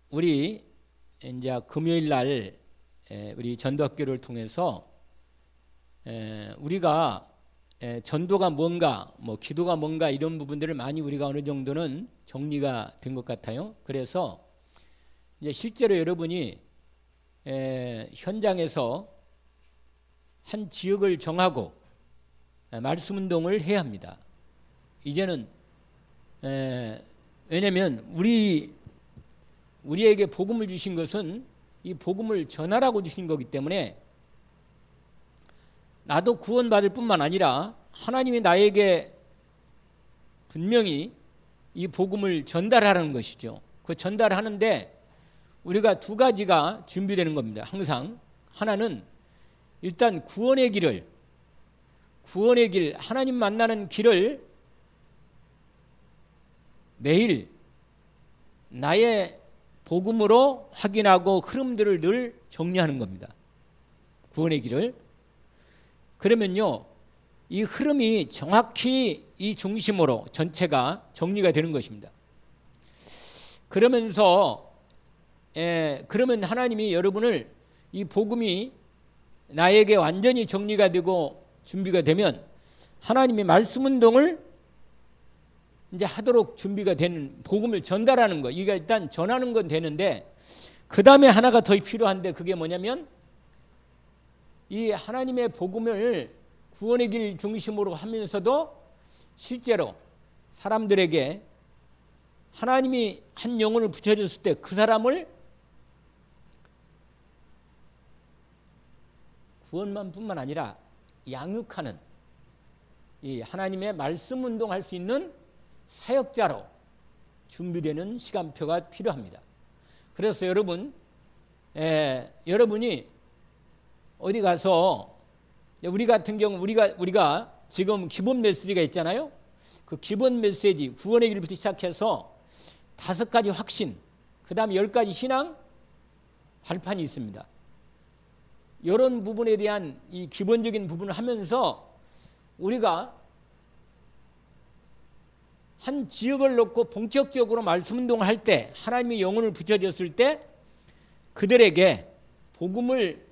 우리 이제 금요일 날 우리 전도학교를 통해서 우리가 전도가 뭔가 뭐 기도가 뭔가 이런 부분들을 많이 우리가 어느 정도는 정리가 된 것 같아요. 그래서 이제 실제로 여러분이 현장에서 한 지역을 정하고 말씀 운동을 해야 합니다. 이제는 왜냐하면 우리에게 복음을 주신 것은 이 복음을 전하라고 주신 거기 때문에 나도 구원받을 뿐만 아니라 하나님이 나에게 분명히 이 복음을 전달하라는 것이죠. 그 전달하는데 우리가 두 가지가 준비되는 겁니다. 항상 하나는 일단 구원의 길, 하나님 만나는 길을 매일 나의 복음으로 확인하고 흐름들을 늘 정리하는 겁니다. 구원의 길을. 그러면요, 이 흐름이 정확히 이 중심으로 전체가 정리가 되는 것입니다. 그러면서 그러면 하나님이 여러분을 이 복음이 나에게 완전히 정리가 되고 준비가 되면 하나님이 말씀 운동을 이제 하도록 준비가 되는, 복음을 전달하는 거, 이게 일단 전하는 건 되는데 그 다음에 하나가 더 필요한데 그게 뭐냐면 이 하나님의 복음을 구원의 길 중심으로 하면서도 실제로 사람들에게 하나님이 한 영혼을 붙여줬을 때 그 사람을 구원만 뿐만 아니라 양육하는 이 하나님의 말씀 운동할 수 있는 사역자로 준비되는 시간표가 필요합니다. 그래서 여러분이 어디 가서 우리 같은 경우 우리가 지금 기본 메시지가 있잖아요. 그 기본 메시지 구원의 길부터 시작해서 5가지 확신, 그 다음에 10가지 신앙 발판이 있습니다. 이런 부분에 대한 이 기본적인 부분을 하면서 우리가 한 지역을 놓고 본격적으로 말씀 운동을 할 때 하나님의 영혼을 붙여줬을 때 그들에게 복음을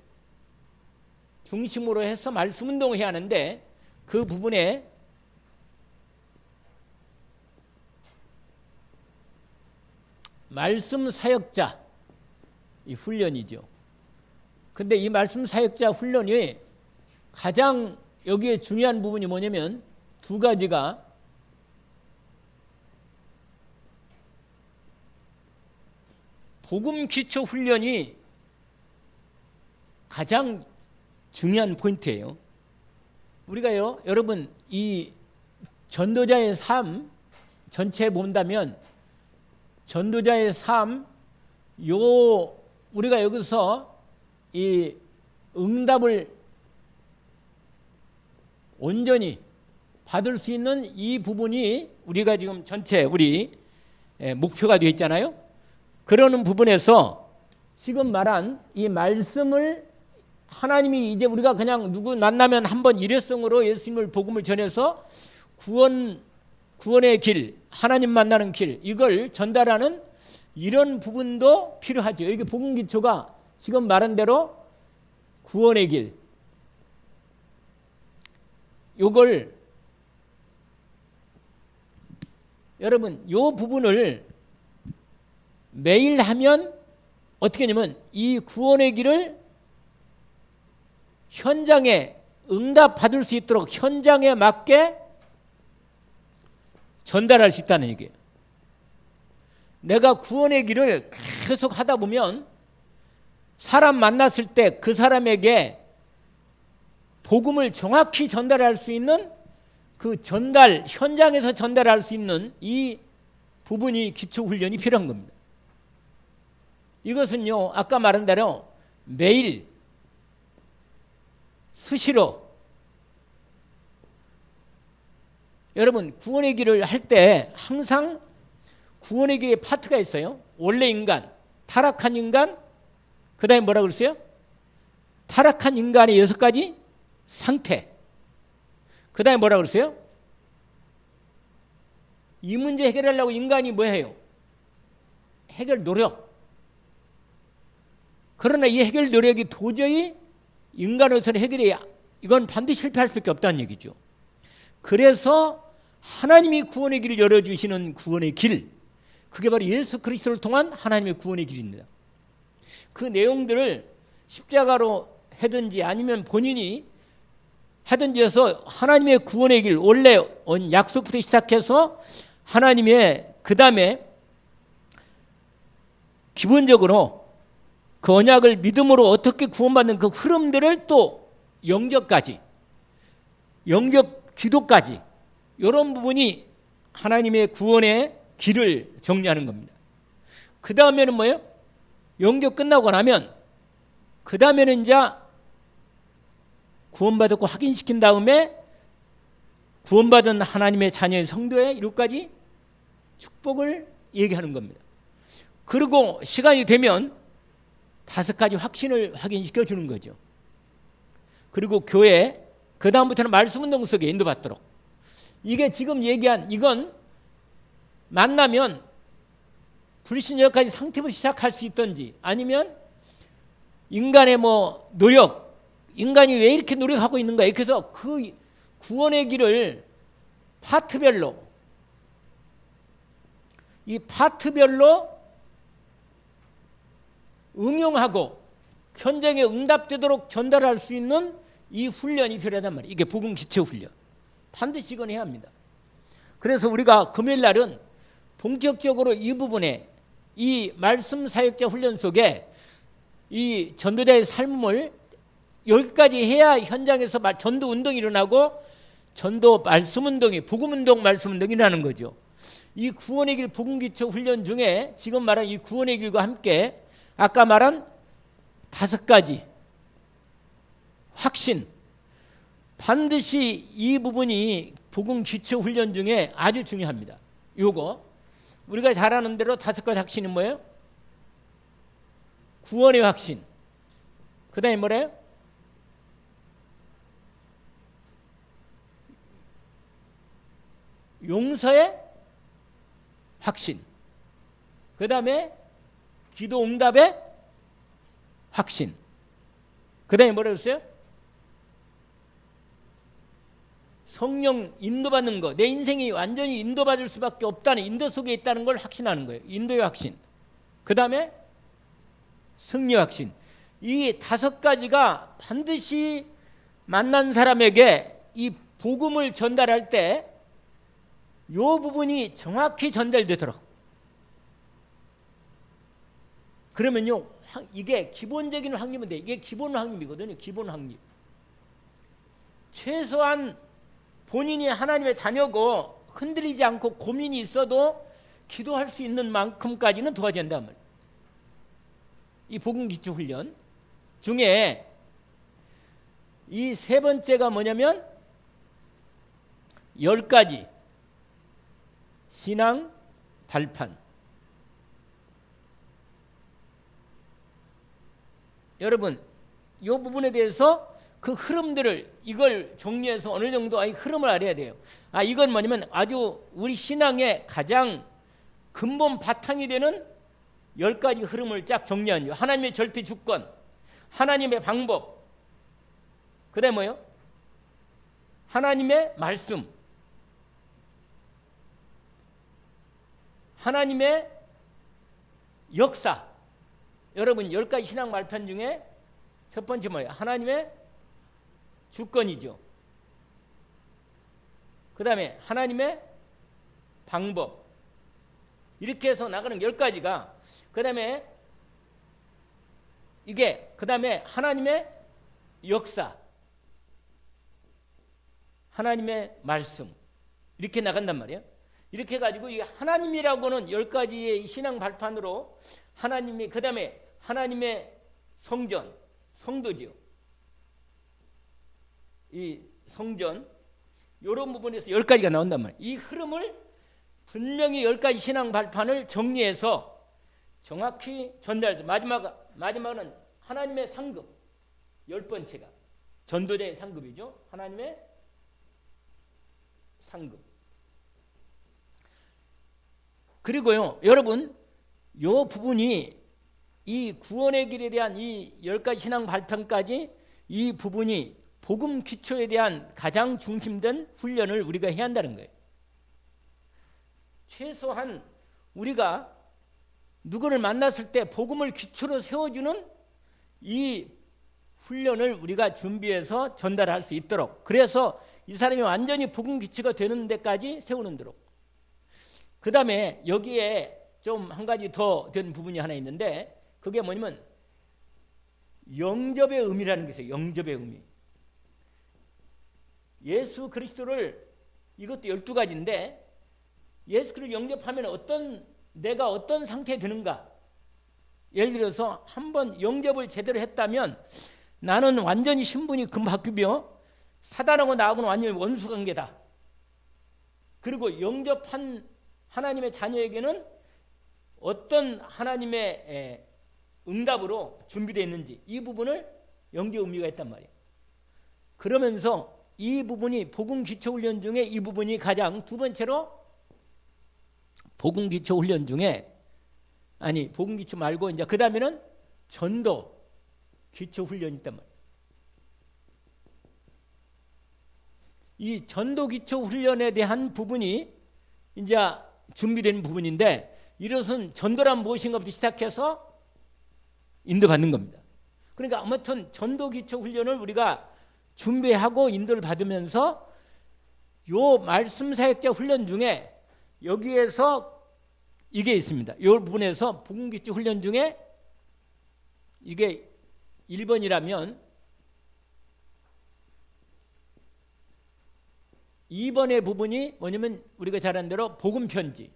중심으로 해서 말씀 운동을 해야 하는데 그 부분에 말씀 사역자 이 훈련이죠. 근데 이 말씀 사역자 훈련이 가장 여기에 중요한 부분이 뭐냐면 두 가지가 복음 기초 훈련이 가장 중요한 포인트예요. 우리가요, 여러분 이 전도자의 삶 전체 본다면 전도자의 삶 우리가 여기서 이 응답을 온전히 받을 수 있는 이 부분이 우리가 지금 전체 우리 목표가 되어 있잖아요. 그러는 부분에서 지금 말한 이 말씀을 하나님이 이제 우리가 그냥 누구 만나면 한번 일회성으로 예수님을 복음을 전해서 구원의 길, 하나님 만나는 길, 이걸 전달하는 이런 부분도 필요하죠. 이게 복음 기초가 지금 말한 대로 구원의 길, 요걸 여러분 요 부분을 매일 하면 어떻게 하냐면 이 구원의 길을 현장에 응답받을 수 있도록 현장에 맞게 전달할 수 있다는 얘기예요. 내가 구원의 길을 계속 하다 보면 사람 만났을 때 그 사람에게 복음을 정확히 전달할 수 있는 그 현장에서 전달할 수 있는 이 부분이 기초 훈련이 필요한 겁니다. 이것은요, 아까 말한 대로 매일 수시로 여러분 구원의 길을 할 때 항상 구원의 길의 파트가 있어요. 원래 인간, 타락한 인간, 그 다음에 뭐라고 그랬어요? 타락한 인간의 6가지 상태, 그 다음에 뭐라고 그랬어요? 이 문제 해결하려고 인간이 뭐 해요? 해결 노력. 그러나 이 해결 노력이 도저히 인간으로서는 해결이 이건 반드시 실패할 수밖에 없다는 얘기죠. 그래서 하나님이 구원의 길을 열어주시는 구원의 길, 그게 바로 예수 그리스도를 통한 하나님의 구원의 길입니다. 그 내용들을 십자가로 하든지 아니면 본인이 하든지 해서 하나님의 구원의 길, 원래 약속부터 시작해서 하나님의 그 다음에 기본적으로 그 언약을 믿음으로 어떻게 구원받는 그 흐름들을 또 영접까지, 영접 기도까지, 이런 부분이 하나님의 구원의 길을 정리하는 겁니다. 그 다음에는 뭐예요? 영접 끝나고 나면 그 다음에는 이제 구원받았고 확인시킨 다음에 구원받은 하나님의 자녀의 성도의 이루까지 축복을 얘기하는 겁니다. 그리고 시간이 되면 5가지 확신을 확인시켜 주는 거죠. 그리고 교회, 그 다음부터는 말씀운동 속에 인도받도록. 이게 지금 얘기한 이건 만나면 불신여까지 상태부터 시작할 수 있든지 아니면 인간의 뭐 노력, 인간이 왜 이렇게 노력하고 있는 거야. 그래서 그 구원의 길을 파트별로, 이 파트별로 응용하고 현장에 응답되도록 전달할 수 있는 이 훈련이 필요하단 말이에요. 이게 복음 기초 훈련. 반드시 이건 해야 합니다. 그래서 우리가 금요일 날은 본격적으로 이 부분에 이 말씀 사역자 훈련 속에 이 전도자의 삶을 여기까지 해야 현장에서 전도 운동이 일어나고 전도 말씀 운동이 복음 운동 말씀 운동이 일어나는 거죠. 이 구원의 길 복음 기초 훈련 중에 지금 말한 이 구원의 길과 함께 아까 말한 5가지 확신, 반드시 이 부분이 복음 기초 훈련 중에 아주 중요합니다. 요거 우리가 잘 아는 대로 5가지 확신은 뭐예요? 구원의 확신, 그 다음에 뭐래요? 용서의 확신, 그 다음에 기도 응답의 확신, 그 다음에 뭐라고 했어요? 성령 인도받는 거, 내 인생이 완전히 인도받을 수밖에 없다는, 인도 속에 있다는 걸 확신하는 거예요. 인도의 확신. 그 다음에 승리의 확신. 이 5가지가 반드시 만난 사람에게 이 복음을 전달할 때 이 부분이 정확히 전달되도록. 그러면요, 이게 기본적인 확립은 돼. 이게 기본 확립이거든요. 기본 확립. 최소한 본인이 하나님의 자녀고 흔들리지 않고 고민이 있어도 기도할 수 있는 만큼까지는 도와줘야 한단 말이에요. 이 복음 기초 훈련 중에 이 3번째가 뭐냐면 10가지 신앙 발판. 여러분, 이 부분에 대해서 그 흐름들을 이걸 정리해서 어느 정도 이 흐름을 알아야 돼요. 이건 뭐냐면 아주 우리 신앙의 가장 근본 바탕이 되는 10가지 흐름을 쫙 정리한 거예요. 하나님의 절대 주권, 하나님의 방법, 그 다음에 뭐예요? 하나님의 말씀, 하나님의 역사. 여러분 10가지 신앙 말편 중에 첫 번째 뭐예요? 하나님의 주권이죠. 그 다음에 하나님의 방법. 이렇게 해서 나가는 10가지가, 그 다음에 이게, 그 다음에 하나님의 역사, 하나님의 말씀, 이렇게 나간단 말이에요. 이렇게 해가지고 이 하나님이라고는 10가지의 신앙 발판으로 하나님이, 그 다음에 하나님의 성전, 성도지요. 이 성전, 이런 부분에서 10가지가 나온단 말이에요. 이 흐름을 분명히 10가지 신앙 발판을 정리해서 정확히 전달해서 마지막은 하나님의 상급, 10번째가 전도자의 상급이죠. 하나님의 상급. 그리고요, 여러분, 이 부분이 이 구원의 길에 대한 이 10가지 신앙 발판까지 이 부분이 복음 기초에 대한 가장 중심된 훈련을 우리가 해야 한다는 거예요. 최소한 우리가 누구를 만났을 때 복음을 기초로 세워주는 이 훈련을 우리가 준비해서 전달할 수 있도록, 그래서 이 사람이 완전히 복음 기초가 되는 데까지 세우는 대로. 그 다음에 여기에 좀 한 가지 더 된 부분이 하나 있는데, 그게 뭐냐면 영접의 의미라는 게 있어요. 영접의 의미. 예수 그리스도를, 이것도 12가지인데 예수 그리스도를 영접하면 내가 어떤 상태에 드는가. 예를 들어서 한번 영접을 제대로 했다면 나는 완전히 신분이 바뀌며 사단하고 나하고는 완전히 원수관계다. 그리고 영접한 하나님의 자녀에게는 어떤 하나님의 응답으로 준비되어 있는지, 이 부분을 영접 의미가 있단 말이에요. 그러면서 이 부분이 복음 기초 훈련 중에 이 부분이 가장, 두 번째로 복음 기초 훈련 중에, 아니 복음 기초 말고 이제 그 다음에는 전도 기초 훈련이 있단 말이에요. 이 전도 기초 훈련에 대한 부분이 이제 준비된 부분인데, 이것은 전도란 무엇인가부터 시작해서 인도받는 겁니다. 그러니까 아무튼 전도 기초 훈련을 우리가 준비하고 인도를 받으면서 요 말씀 사역자 훈련 중에 여기에서 이게 있습니다. 이 부분에서 복음 기초 훈련 중에 이게 1번이라면 2번의 부분이 뭐냐면 우리가 잘 아는 대로 복음 편지.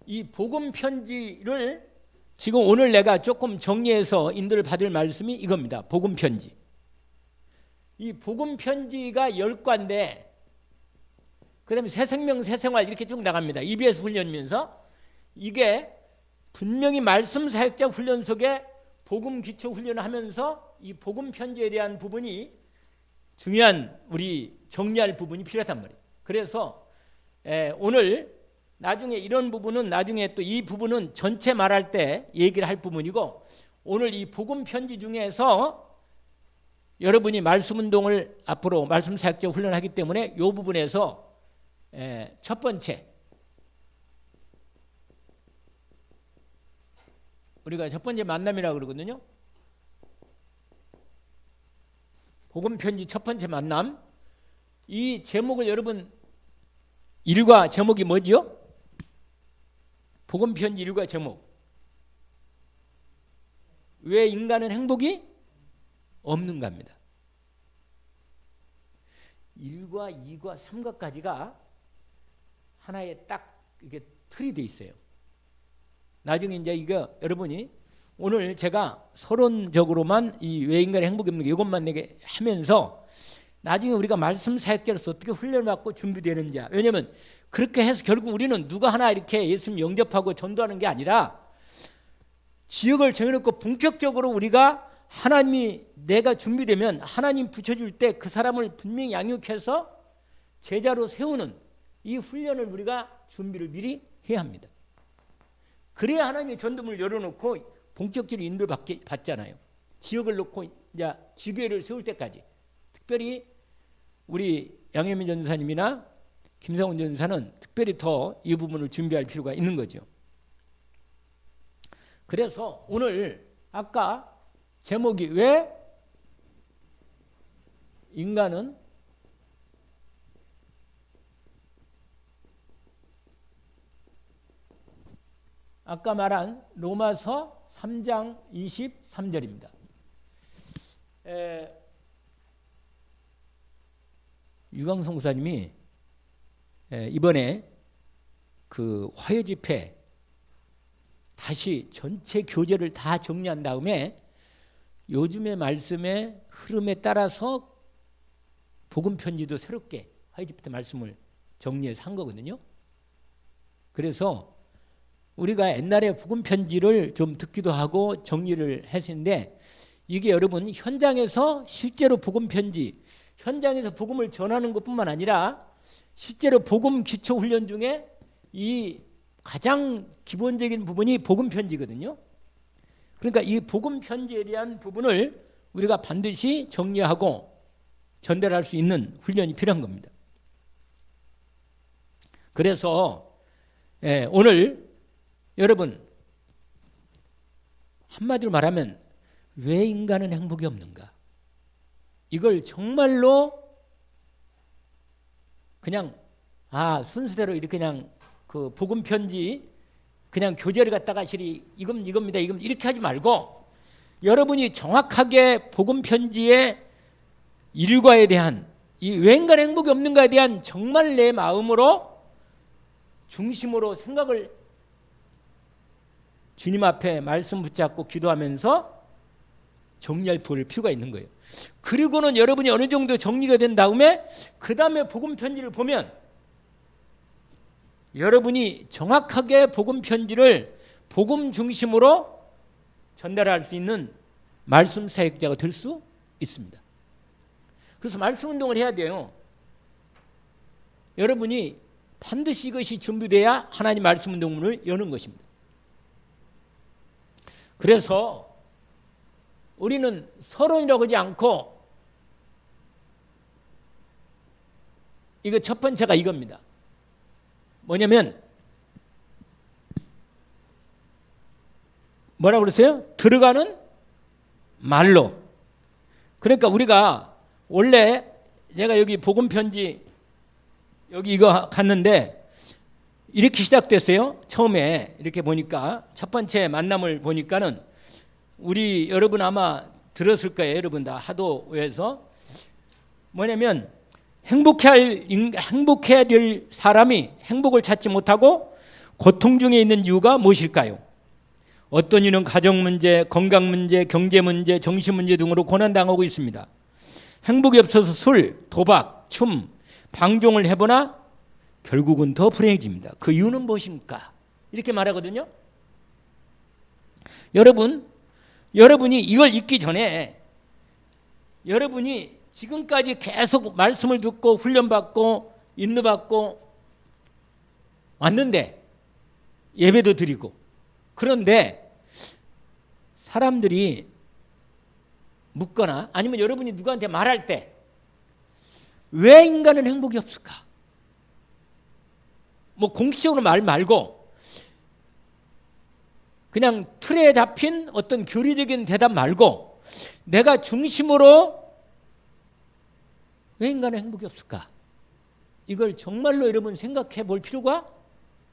이 복음 편지를 지금 오늘 내가 조금 정리해서 인도를 받을 말씀이 이겁니다. 복음 편지. 이 복음 편지가 10과인데 그다음에 새 생명 새 생활 이렇게 쭉 나갑니다. EBS 훈련이면서 이게 분명히 말씀 사역자 훈련 속에 복음 기초 훈련을 하면서 이 복음 편지에 대한 부분이 중요한, 우리 정리할 부분이 필요하단 말이에요. 그래서 오늘 나중에 이런 부분은 나중에 또 이 부분은 전체 말할 때 얘기를 할 부분이고, 오늘 이 복음 편지 중에서 여러분이 말씀 운동을 앞으로 말씀 사역자 훈련하기 때문에 이 부분에서 첫 번째, 우리가 첫 번째 만남이라고 그러거든요. 복음 편지 첫 번째 만남. 이 제목을 여러분, 일과 제목이 뭐지요? 복음 편지 일과 제목. 왜 인간은 행복이 없는가입니다. 1과 2과 3과까지가 하나의 딱 이게 틀이 돼 있어요. 나중에 이제 이거 여러분이 오늘 제가 서론적으로만 이 왜 인간의 행복이 없는 게 이것만 내게 하면서 나중에 우리가 말씀 사역자로서 어떻게 훈련받고 준비되는지. 왜냐하면 그렇게 해서 결국 우리는 누가 하나 이렇게 예수님 영접하고 전도하는 게 아니라 지역을 정해놓고 본격적으로 우리가 하나님이 내가 준비되면 하나님 붙여줄 때 그 사람을 분명히 양육해서 제자로 세우는 이 훈련을 우리가 준비를 미리 해야 합니다. 그래야 하나님의 전도문을 열어놓고 본격적으로 인도를 받잖아요. 지역을 놓고 이제 지교회를 세울 때까지. 특별히 우리 양혜민 전사님이나 김상훈 전사는 특별히 더 이 부분을 준비할 필요가 있는 거죠. 그래서 오늘 아까 제목이 왜 인간은 아까 말한 로마서 3장 23절입니다. 유광성 목사님이 이번에 그 화요 집회 다시 전체 교재를 다 정리한 다음에 요즘의 말씀의 흐름에 따라서 복음 편지도 새롭게 화요 집회 말씀을 정리해서 한 거거든요. 그래서 우리가 옛날에 복음 편지를 좀 듣기도 하고 정리를 했는데, 이게 여러분 현장에서 실제로 복음 편지, 현장에서 복음을 전하는 것뿐만 아니라 실제로 복음 기초 훈련 중에 이 가장 기본적인 부분이 복음 편지거든요. 그러니까 이 복음 편지에 대한 부분을 우리가 반드시 정리하고 전달할 수 있는 훈련이 필요한 겁니다. 그래서 오늘 여러분 한마디로 말하면 왜 인간은 행복이 없는가? 이걸 정말로 그냥 순서대로 이렇게 그냥 그 복음 편지 그냥 교재를 갖다가 이겁니다. 이렇게 하지 말고 여러분이 정확하게 복음 편지의 일과에 대한 이 왜 인간 행복이 없는가에 대한 정말 내 마음으로 중심으로 생각을 주님 앞에 말씀 붙잡고 기도하면서 정리할 필요가 있는 거예요. 그리고는 여러분이 어느 정도 정리가 된 다음에 그 다음에 복음 편지를 보면 여러분이 정확하게 복음 편지를 복음 중심으로 전달할 수 있는 말씀 사역자가 될 수 있습니다. 그래서 말씀 운동을 해야 돼요. 여러분이 반드시 이것이 준비돼야 하나님 말씀 운동문을 여는 것입니다. 그래서 우리는 서론이라고 하지 않고 이거 첫 번째가 이겁니다. 뭐냐면 뭐라고 그랬어요? 들어가는 말로. 그러니까 우리가 원래 제가 여기 복음 편지 여기 이거 갔는데 이렇게 시작됐어요. 처음에 이렇게 보니까 첫 번째 만남을 보니까는 우리 여러분 아마 들었을 거예요. 여러분 다 하도에서 뭐냐면 행복해야 될 사람이 행복을 찾지 못하고 고통 중에 있는 이유가 무엇일까요? 어떤 이는 가정 문제, 건강 문제, 경제 문제, 정신 문제 등으로 고난당하고 있습니다. 행복이 없어서 술, 도박, 춤, 방종을 해보나 결국은 더 불행해집니다. 그 이유는 무엇입니까? 이렇게 말하거든요. 여러분이 이걸 읽기 전에 여러분이 지금까지 계속 말씀을 듣고 훈련받고 인도받고 왔는데 예배도 드리고 그런데 사람들이 묻거나 아니면 여러분이 누구한테 말할 때 왜 인간은 행복이 없을까? 뭐 공식적으로 말 말고 그냥 틀에 잡힌 어떤 교리적인 대답 말고 내가 중심으로 왜 인간은 행복이 없을까? 이걸 정말로 여러분 생각해 볼 필요가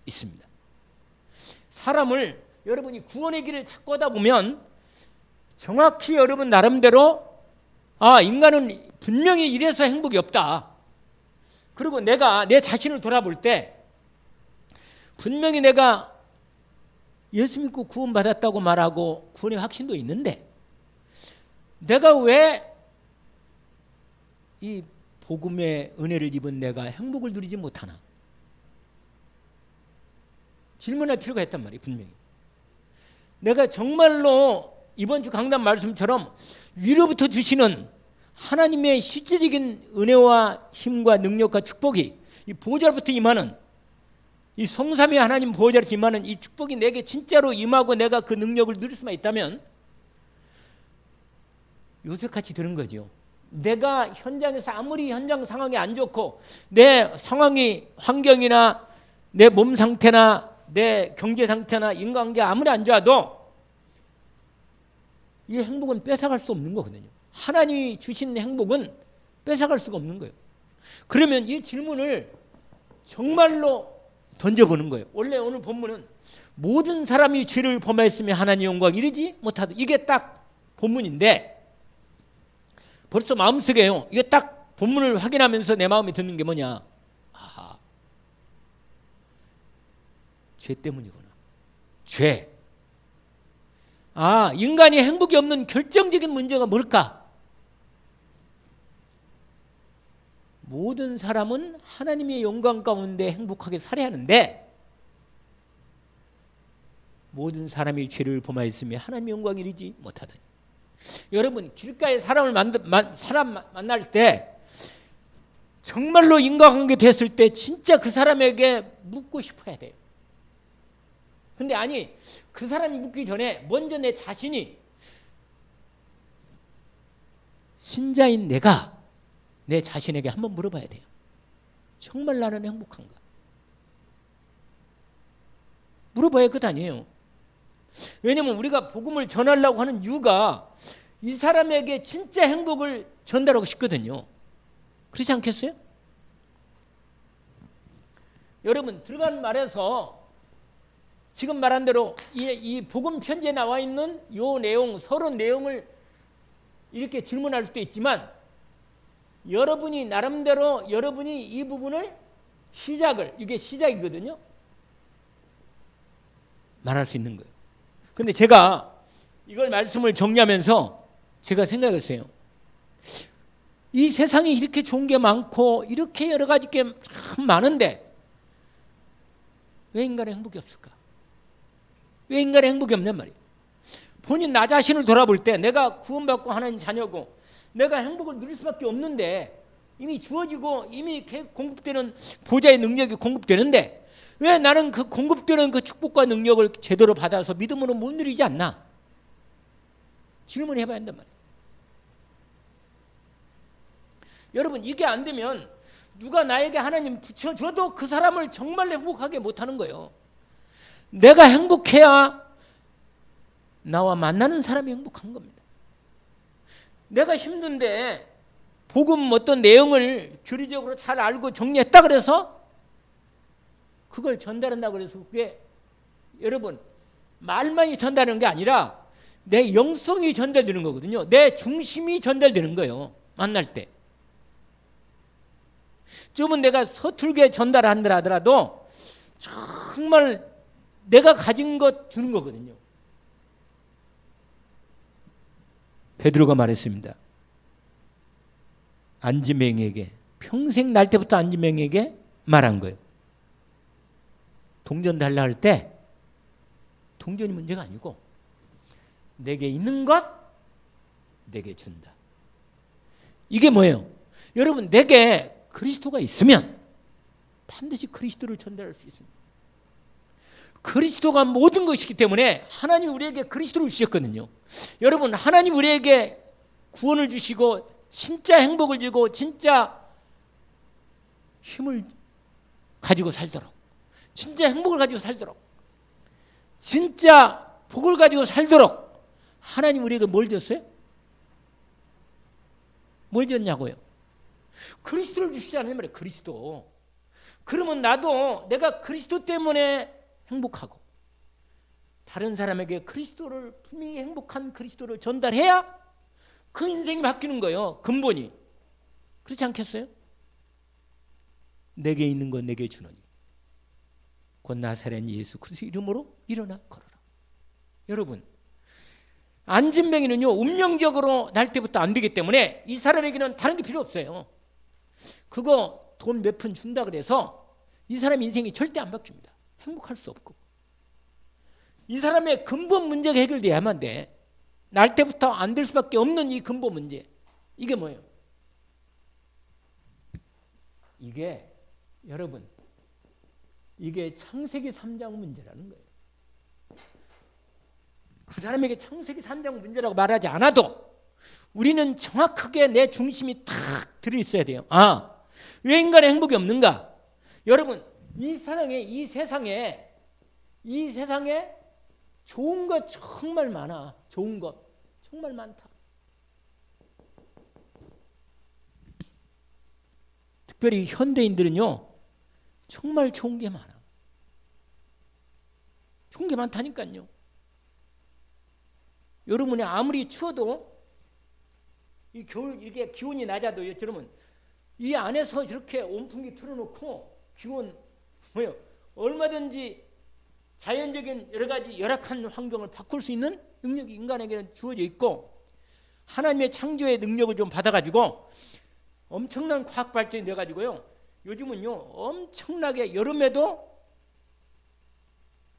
있습니다. 사람을 여러분이 구원의 길을 찾고 하다 보면 정확히 여러분 나름대로 인간은 분명히 이래서 행복이 없다. 그리고 내가 내 자신을 돌아볼 때 분명히 내가 예수 믿고 구원받았다고 말하고 구원의 확신도 있는데 내가 왜 이 복음의 은혜를 입은 내가 행복을 누리지 못하나? 질문할 필요가 있단 말이에요. 분명히. 내가 정말로 이번 주 강단 말씀처럼 위로부터 주시는 하나님의 실질적인 은혜와 힘과 능력과 축복이 이 보좌로부터 임하는 이 성삼위 하나님 보좌로부터 임하는 이 축복이 내게 진짜로 임하고 내가 그 능력을 누릴 수만 있다면 요새같이 되는 거죠. 내가 현장에서 아무리 현장 상황이 안 좋고 내 상황이 환경이나 내 몸 상태나 내 경제 상태나 인간관계 아무리 안 좋아도 이 행복은 뺏어갈 수 없는 거거든요. 하나님이 주신 행복은 뺏어갈 수가 없는 거예요. 그러면 이 질문을 정말로 던져보는 거예요. 원래 오늘 본문은 모든 사람이 죄를 범하였으며 하나님의 영광 이르지 못하다. 이게 딱 본문인데 벌써 마음속에요. 이게 딱 본문을 확인하면서 내 마음에 드는 게 뭐냐. 죄 때문이구나. 죄. 인간이 행복이 없는 결정적인 문제가 뭘까? 모든 사람은 하나님의 영광 가운데 행복하게 살아야 하는데 모든 사람이 죄를 범하였으며 하나님의 영광 이르지 못하다. 여러분 길가에 사람 만날 때 정말로 인과관계 됐을 때 진짜 그 사람에게 묻고 싶어야 돼요. 근데 아니, 그 사람이 묻기 전에 먼저 내 자신이, 신자인 내가 내 자신에게 한번 물어봐야 돼요. 정말 나는 행복한가? 물어봐야 끝 아니에요. 왜냐면 우리가 복음을 전하려고 하는 이유가 이 사람에게 진짜 행복을 전달하고 싶거든요. 그렇지 않겠어요? 여러분, 들어간 말에서 지금 말한 대로 이 복음 편지에 나와 있는 요 내용, 서로 내용을 이렇게 질문할 수도 있지만, 여러분이 나름대로 여러분이 이 부분을 이게 시작이거든요. 말할 수 있는 거예요. 근데 제가 이걸 말씀을 정리하면서 제가 생각했어요. 이 세상에 이렇게 좋은 게 많고 이렇게 여러 가지 게 참 많은데 왜 인간의 행복이 없을까? 왜 인간의 행복이 없냔 말이에요. 본인 나 자신을 돌아볼 때 내가 구원받고 하나님 자녀고 내가 행복을 누릴 수밖에 없는데, 이미 주어지고 이미 공급되는 보좌의 능력이 공급되는데 왜 나는 그 공급되는 그 축복과 능력을 제대로 받아서 믿음으로 못 누리지 않나? 질문해 봐야 한단 말이에요. 여러분, 이게 안 되면 누가 나에게 하나님 붙여줘도 그 사람을 정말 행복하게 못하는 거예요. 내가 행복해야 나와 만나는 사람이 행복한 겁니다. 내가 힘든데 복음 어떤 내용을 교리적으로 잘 알고 정리했다 그래서 그걸 전달한다고 그래서 그게 여러분 말만이 전달하는 게 아니라 내 영성이 전달되는 거거든요. 내 중심이 전달되는 거예요. 만날 때. 좀은 내가 서툴게 전달한다 하더라도 정말 내가 가진 것 주는 거거든요. 베드로가 말했습니다. 안지맹에게, 평생 날 때부터 안지맹에게 말한 거예요. 동전 달라 할 때 동전이 문제가 아니고 내게 있는 것 내게 준다. 이게 뭐예요? 여러분, 내게 그리스도가 있으면 반드시 그리스도를 전달할 수 있습니다. 그리스도가 모든 것이기 때문에 하나님이 우리에게 그리스도를 주셨거든요. 여러분, 하나님 우리에게 구원을 주시고 진짜 행복을 주고 진짜 힘을 가지고 살도록, 진짜 행복을 가지고 살도록, 진짜 복을 가지고 살도록 하나님 우리에게 뭘 줬어요? 뭘 줬냐고요? 그리스도를 주시지 않는 말이에요. 그리스도. 그러면 나도 내가 그리스도 때문에 행복하고 다른 사람에게 그리스도를, 분명히 행복한 그리스도를 전달해야 그 인생이 바뀌는 거예요. 근본이. 그렇지 않겠어요? 내게 있는 건 내게 주노니 곧 나사렛 예수 그리스도 이름으로 일어나 걸어라. 여러분, 안진뱅이는요 운명적으로 날 때부터 안 되기 때문에 이 사람에게는 다른 게 필요 없어요. 그거 돈 몇 푼 준다 그래서 이 사람 인생이 절대 안 바뀝니다. 행복할 수 없고. 이 사람의 근본 문제가 해결돼야만 돼. 날 때부터 안 될 수밖에 없는 이 근본 문제. 이게 뭐예요? 이게 여러분, 이게 창세기 3장 문제라는 거예요. 그 사람에게 창세기 3장 문제라고 말하지 않아도 우리는 정확하게 내 중심이 탁 들어있어야 돼요. 아, 왜 인간의 행복이 없는가? 여러분, 이 세상에 좋은 것 정말 많아. 좋은 것 정말 많다. 특별히 현대인들은요 정말 좋은 게 많아. 좋은 게 많다니까요. 여러분이 아무리 추워도 이 겨울 이렇게 기온이 낮아도 여러분 이 안에서 이렇게 온풍기 틀어놓고 기온 뭐요? 얼마든지 자연적인 여러 가지 열악한 환경을 바꿀 수 있는 능력이 인간에게는 주어져 있고, 하나님의 창조의 능력을 좀 받아가지고 엄청난 과학 발전이 돼가지고요 요즘은요 엄청나게 여름에도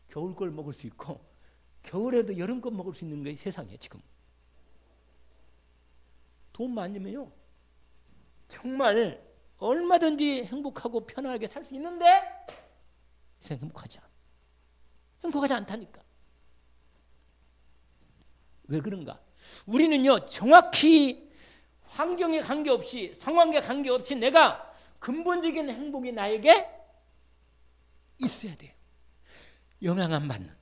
겨울 걸 먹을 수 있고 겨울에도 여름 걸 먹을 수 있는 거예요. 세상에 지금 돈 많으면요 정말 얼마든지 행복하고 편하게 살 수 있는데 행복하지 않아. 행복하지 않다니까. 왜 그런가? 우리는요, 정확히 환경에 관계없이, 상황에 관계없이 내가 근본적인 행복이 나에게 있어야 돼요. 영향 안 받는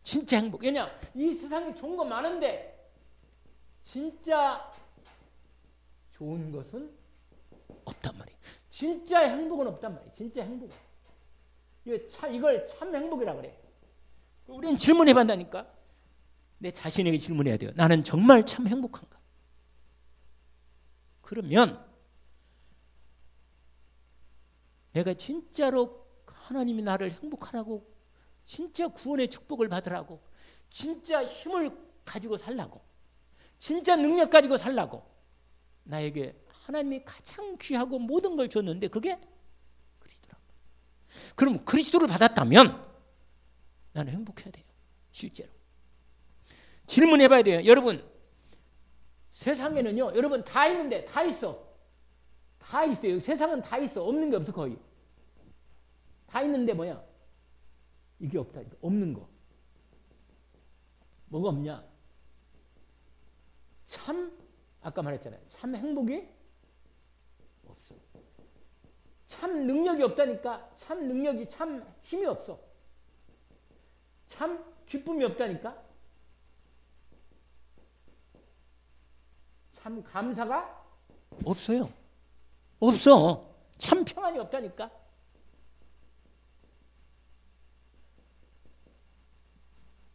진짜 행복. 왜냐? 이 세상에 좋은 거 많은데 진짜 좋은 것은 없단 말이에요. 진짜 행복은 없단 말이에요. 진짜 행복은. 이걸 참 행복이라 그래. 우리는 질문해 본다니까. 내 자신에게 질문해야 돼요. 나는 정말 참 행복한가? 그러면 내가 진짜로 하나님이 나를 행복하라고, 진짜 구원의 축복을 받으라고, 진짜 힘을 가지고 살라고, 진짜 능력 가지고 살라고 나에게 하나님이 가장 귀하고 모든 걸 줬는데 그게 그리스도라고. 그럼 그리스도를 받았다면 나는 행복해야 돼요. 실제로. 질문해 봐야 돼요. 여러분, 세상에는요, 여러분 다 있는데, 다 있어. 다 있어요. 세상은 다 있어. 없는 게 없어, 거의. 다 있는데 뭐야? 이게 없다. 없는 거. 뭐가 없냐? 참, 아까 말했잖아요. 참 행복이 없어. 참 능력이 없다니까. 참 능력이, 참 힘이 없어. 참 기쁨이 없다니까. 참 감사가 없어요. 없어. 참 평안이 없다니까.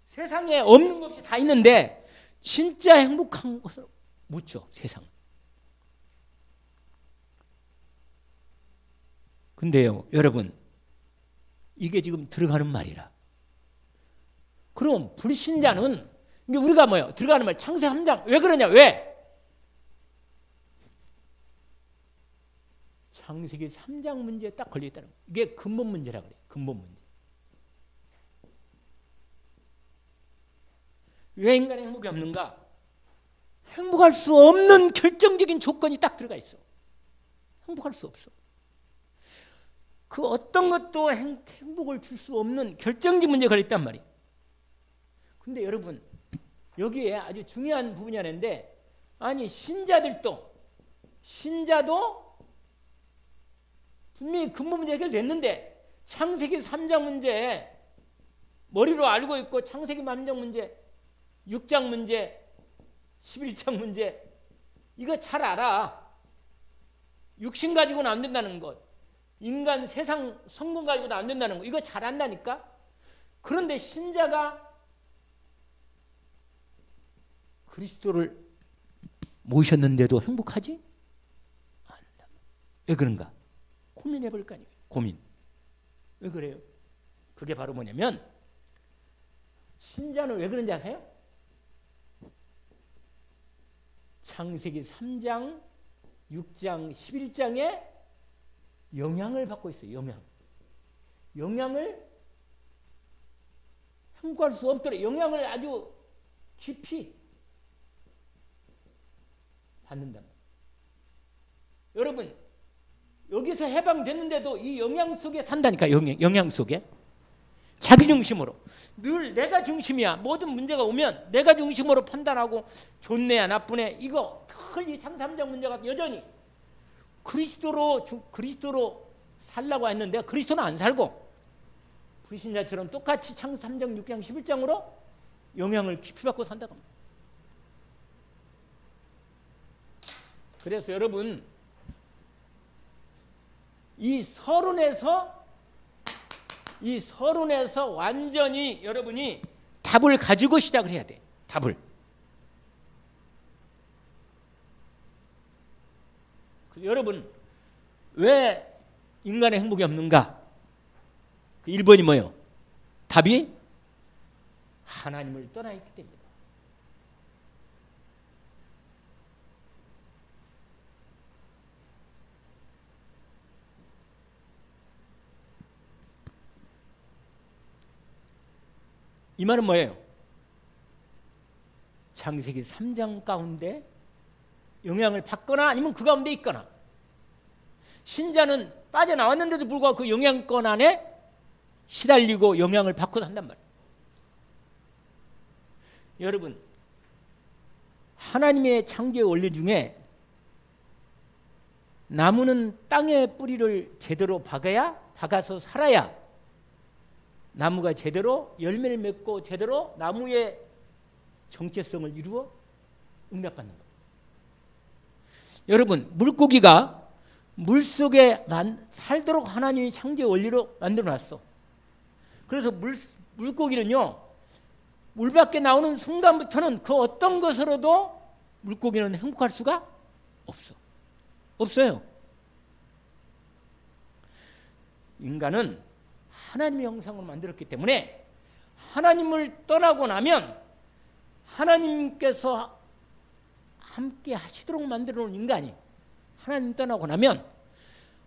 세상에 없는 것이 다 있는데 진짜 행복한 것을 못 줘, 세상은. 근데요, 여러분, 이게 지금 들어가는 말이라. 그럼 불신자는 우리가 뭐예요? 들어가는 말 창세기 3장. 왜 그러냐? 왜? 창세기 3장 문제에 딱 걸려 있다는 거예요. 이게 근본 문제라 그래요. 근본 문제. 왜 인간의 행복이 없는가? 행복할 수 없는 결정적인 조건이 딱 들어가 있어. 행복할 수 없어. 그 어떤 것도 행복을 줄 수 없는 결정적 문제가 걸렸단 말이에요. 근데 여러분, 여기에 아주 중요한 부분이 하나인데, 아니 신자도 분명히 근본 문제 해결됐는데 창세기 3장 문제 머리로 알고 있고, 창세기 3장 문제, 6장 문제, 11장 문제 이거 잘 알아. 육신 가지고는 안 된다는 것, 인간 세상 성공 가지고는 안 된다는 것, 이거 잘 안다니까. 그런데 신자가 그리스도를 모셨는데도 행복하지 않는다. 왜 그런가? 고민해 볼 거 아니에요. 고민. 왜 그래요? 그게 바로 뭐냐면, 신자는 왜 그런지 아세요? 창세기 3장, 6장, 11장에 영향을 받고 있어요. 영향을 행복할 수 없도록 영향을 아주 깊이 받는다. 여러분, 여기서 해방됐는데도 이 영향 속에 산다니까. 영향 속에. 자기 중심으로. 늘 내가 중심이야. 모든 문제가 오면 내가 중심으로 판단하고 좋네야 나쁘네. 이거 이 창삼장 문제가 여전히 그리스도로 살라고 했는데 그리스도는 안 살고 불신자처럼 똑같이 창세 3장, 6장, 11장으로 영향을 깊이 받고 산다고 합니다. 그래서 여러분, 이 서론에서 완전히 여러분이 답을 가지고 시작을 해야 돼. 답을. 여러분, 왜 인간의 행복이 없는가? 1번이 뭐예요? 답이 하나님을 떠나 있기 때문이다. 이 말은 뭐예요? 창세기 3장 가운데 영향을 받거나 아니면 그 가운데 있거나, 신자는 빠져나왔는데도 불구하고 그 영향권 안에 시달리고 영향을 받고 산단 말이에요. 여러분, 하나님의 창조의 원리 중에 나무는 땅의 뿌리를 제대로 박아서 살아야 나무가 제대로 열매를 맺고 제대로 나무의 정체성을 이루어 응답받는 거예요. 여러분, 물고기가 물속에 살도록 하나님이 창조의 원리로 만들어놨어. 그래서 물고기는요, 물 밖에 나오는 순간부터는 그 어떤 것으로도 물고기는 행복할 수가 없어요. 인간은 하나님의 형상으로 만들었기 때문에 하나님을 떠나고 나면 하나님께서 함께 하시도록 만들어 놓은 인간이 하나님 떠나고 나면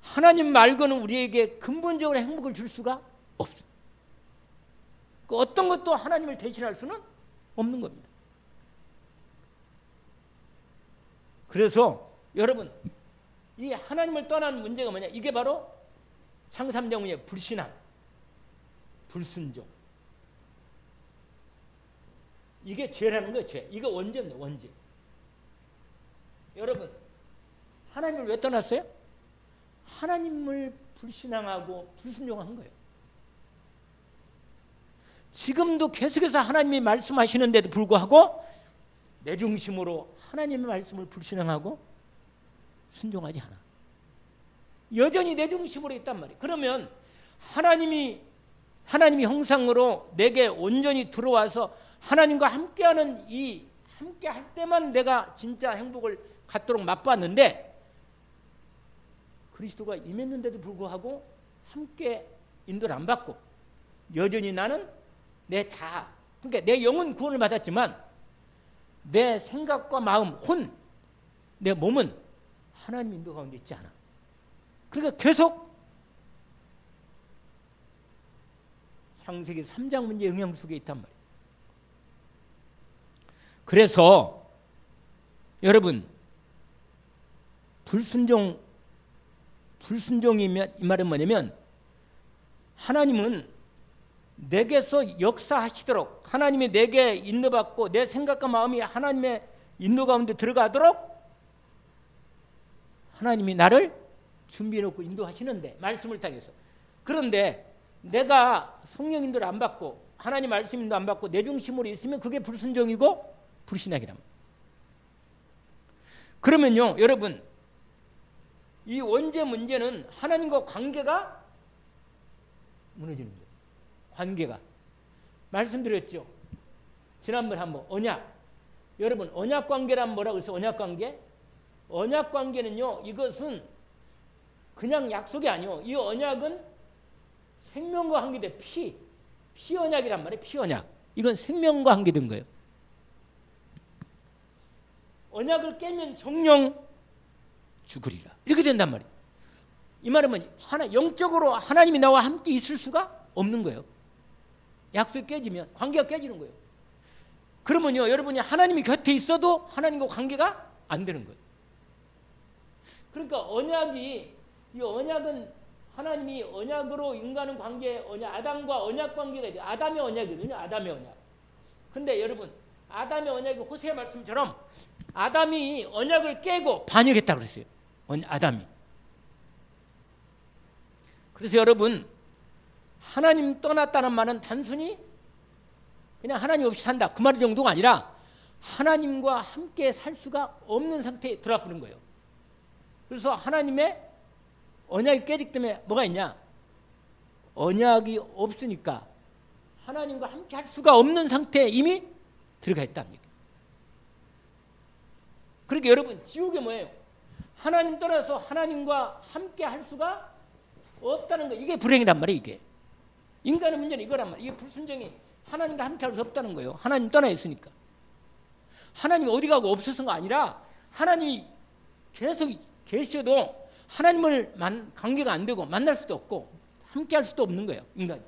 하나님 말고는 우리에게 근본적으로 행복을 줄 수가 없어. 그 어떤 것도 하나님을 대신할 수는 없는 겁니다. 그래서 여러분, 이 하나님을 떠나는 문제가 뭐냐? 이게 바로 창삼정의의 불신앙, 불순종. 이게 죄라는 거예요, 죄. 이거 원죄입니다, 원죄. 여러분, 하나님을 왜 떠났어요? 하나님을 불신앙하고 불순종한 거예요. 지금도 계속해서 하나님이 말씀하시는데도 불구하고 내 중심으로 하나님의 말씀을 불신앙하고 순종하지 않아. 여전히 내 중심으로 있단 말이에요. 그러면 하나님이 형상으로 내게 온전히 들어와서 하나님과 함께하는 이 함께할 때만 내가 진짜 행복을 갖도록 맛봤는데, 그리스도가 임했는데도 불구하고 함께 인도를 안 받고 여전히 나는 내 자아, 그러니까 내 영은 구원을 받았지만 내 생각과 마음, 내 몸은 하나님 인도 가운데 있지 않아. 그러니까 계속 창세기 3장 문제 영향 속에 있단 말이에요. 그래서 여러분, 불순종이면 이 말은 뭐냐면 하나님은 내게서 역사하시도록, 하나님이 내게 인도받고 내 생각과 마음이 하나님의 인도 가운데 들어가도록 하나님이 나를 준비해 놓고 인도하시는데, 말씀을 통해서. 그런데 내가 성령 인도를 안 받고 하나님 말씀 인도 안 받고 내 중심으로 있으면 그게 불순종이고 불신앙이란 말이에요. 그러면요, 여러분, 이 원죄 문제는 하나님과 관계가 무너지는 거예요. 관계가. 말씀드렸죠. 지난번에 한번 언약. 여러분, 언약 관계란 뭐라고 했어요? 언약 관계? 언약 관계는요, 이것은 그냥 약속이 아니요. 이 언약은 생명과 관계된 피 언약이란 말이에요. 피 언약. 이건 생명과 관계된 거예요. 언약을 깨면 정령 죽으리라. 이렇게 된단 말이에요. 이 말은 뭐냐? 영적으로 하나님이 나와 함께 있을 수가 없는 거예요. 약속이 깨지면 관계가 깨지는 거예요. 그러면요, 여러분이 하나님이 곁에 있어도 하나님과 관계가 안 되는 거예요. 그러니까 이 언약은 하나님이 언약으로 인간은 관계, 아담과 언약 관계가 있어요. 아담의 언약이거든요. 아담의 언약. 근데 여러분, 아담의 언약이 호세아 말씀처럼 아담이 언약을 깨고 반역했다고 그랬어요. 아담이. 그래서 여러분, 하나님 떠났다는 말은 단순히 그냥 하나님 없이 산다, 그 말 정도가 아니라 하나님과 함께 살 수가 없는 상태에 들어가 버린 거예요. 그래서 하나님의 언약이 깨지기 때문에 뭐가 있냐? 언약이 없으니까 하나님과 함께 할 수가 없는 상태에 이미 들어가 있다는 얘기예요. 그러니까 여러분, 지옥이 뭐예요? 하나님 떠나서 하나님과 함께 할 수가 없다는 거. 이게 불행이란 말이에요. 이게 인간의 문제는 이거란 말이에요. 이게 불순종이 하나님과 함께 할 수 없다는 거예요. 하나님 떠나 있으니까. 하나님이 어디 가고 없어서가 아니라 하나님이 계속 계셔도 하나님을 관계가 안 되고 만날 수도 없고 함께 할 수도 없는 거예요, 인간이.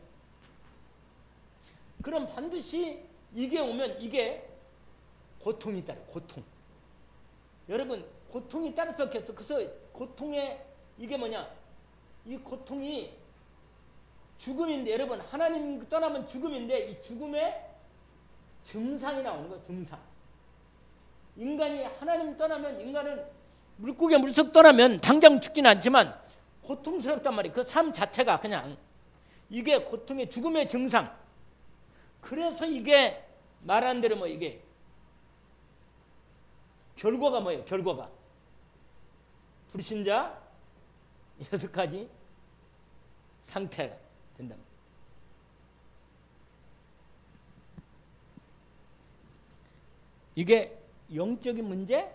그럼 반드시 이게 오면 이게 고통이 따라요. 고통. 여러분, 고통이 따라서 그래서 고통의 이게 뭐냐? 이 고통이 죽음인데, 여러분, 하나님 떠나면 죽음인데 이 죽음의 증상이 나오는 거예요. 증상. 인간이 하나님 떠나면, 인간은 물고기가 물속 떠나면 당장 죽지는 않지만 고통스럽단 말이에요. 그 삶 자체가 그냥 이게 고통의 죽음의 증상. 그래서 이게 말한 대로 뭐 이게 결과가 뭐예요? 결과가 불신자 6가지 상태가 된다. 이게 영적인 문제,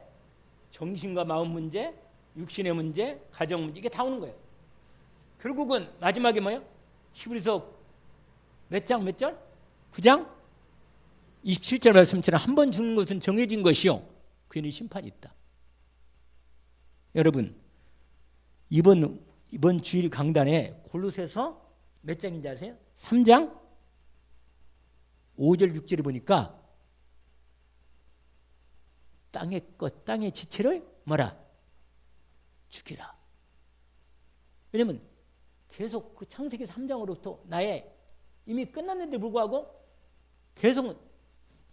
정신과 마음 문제, 육신의 문제, 가정 문제, 이게 다 오는 거예요. 결국은 마지막에 뭐예요? 히브리서 몇 장 몇 절? 9장 27절 말씀처럼 한 번 죽는 것은 정해진 것이요 그에는 심판이 있다. 여러분, 이번 주일 강단에 골로새서 몇 장인지 아세요? 3장 5절 6절에 보니까 땅의 지체를 뭐라? 죽이라. 왜냐면 계속 그 창세기 3장으로부터 나의 이미 끝났는데 불구하고 계속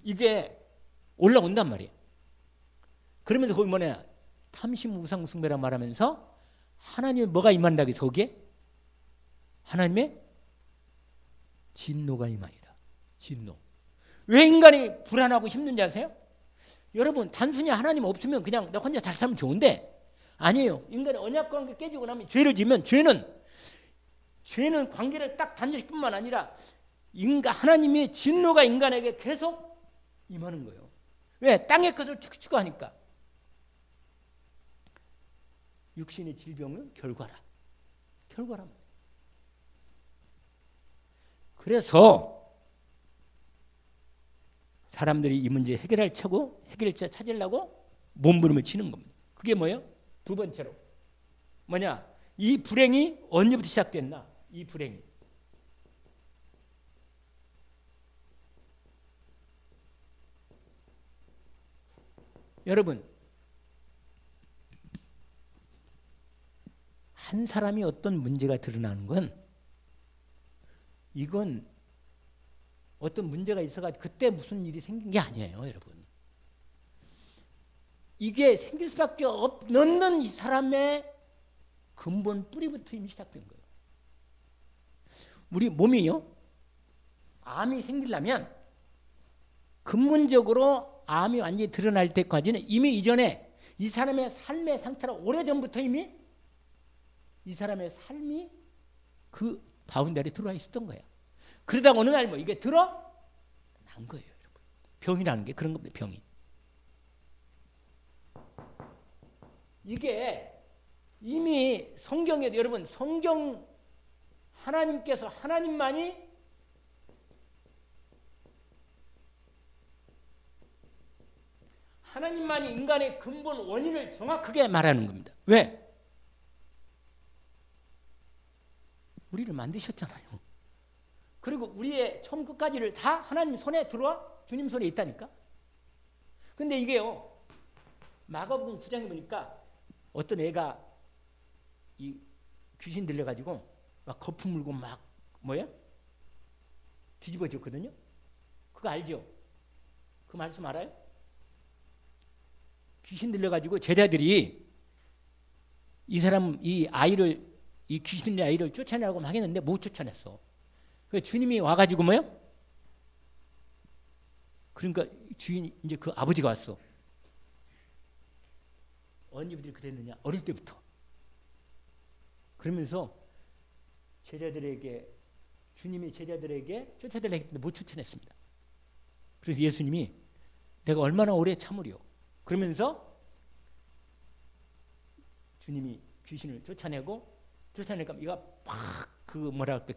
이게 올라온단 말이에요. 그러면서 거기 뭐냐? 탐심 우상 숭배라 말하면서 하나님의 뭐가 임한다고 해서 거기에? 하나님의 진노가 임하리라. 진노. 왜 인간이 불안하고 힘든지 아세요? 여러분, 단순히 하나님 없으면 그냥 나 혼자 잘 살면 좋은데 아니에요. 인간의 언약 관계 깨지고 나면 죄를 지면 죄는 관계를 딱 단절일 뿐만 아니라 하나님의 진노가 인간에게 계속 임하는 거예요. 왜? 땅의 것을 추구하니까. 육신의 질병은 결과라. 그래서 사람들이 이 문제 해결자 찾으려고 몸부림을 치는 겁니다. 그게 뭐예요? 두 번째로 뭐냐? 이 불행이 언제부터 시작됐나? 이 불행이 여러분, 한 사람이 어떤 문제가 드러나는 건 이건 어떤 문제가 있어가지고 그때 무슨 일이 생긴 게 아니에요, 여러분. 이게 생길 수밖에 없는 이 사람의 근본 뿌리부터 이미 시작된 거예요. 우리 몸이요, 암이 생기려면 근본적으로 암이 완전히 드러날 때까지는 이미 이전에 이 사람의 삶의 상태로 오래전부터 이미 이 사람의 삶이 그 바운더리에 들어와 있었던 거예요. 그러다가 어느 날 뭐 이게 드러난 거예요, 여러분. 병이라는 게 그런 겁니다, 병이. 이게 이미 성경에도 여러분, 성경 하나님께서 하나님만이 인간의 근본 원인을 정확하게 말하는 겁니다. 왜? 우리를 만드셨잖아요. 그리고 우리의 처음 끝까지를 다 하나님 손에 들어와 주님 손에 있다니까. 근데 이게요, 마가복음 9장에 보니까 어떤 애가 이 귀신 들려가지고 막 거품 물고 막 뭐야? 뒤집어졌거든요. 그거 알죠? 그 말씀 알아요? 귀신 들려가지고 제자들이 이 귀신 들린 아이를 쫓아내라고 막 했는데 못 쫓아냈어. 그래서 주님이 와가지고 뭐요? 그러니까 주인 이제 그 아버지가 왔어. 언제부터 그랬느냐? 어릴 때부터. 그러면서 주님이 제자들에게 쫓아내려 했는데 못 쫓아냈습니다. 그래서 예수님이 내가 얼마나 오래 참으려. 그러면서 주님이 귀신을 쫓아내니까 이가 팍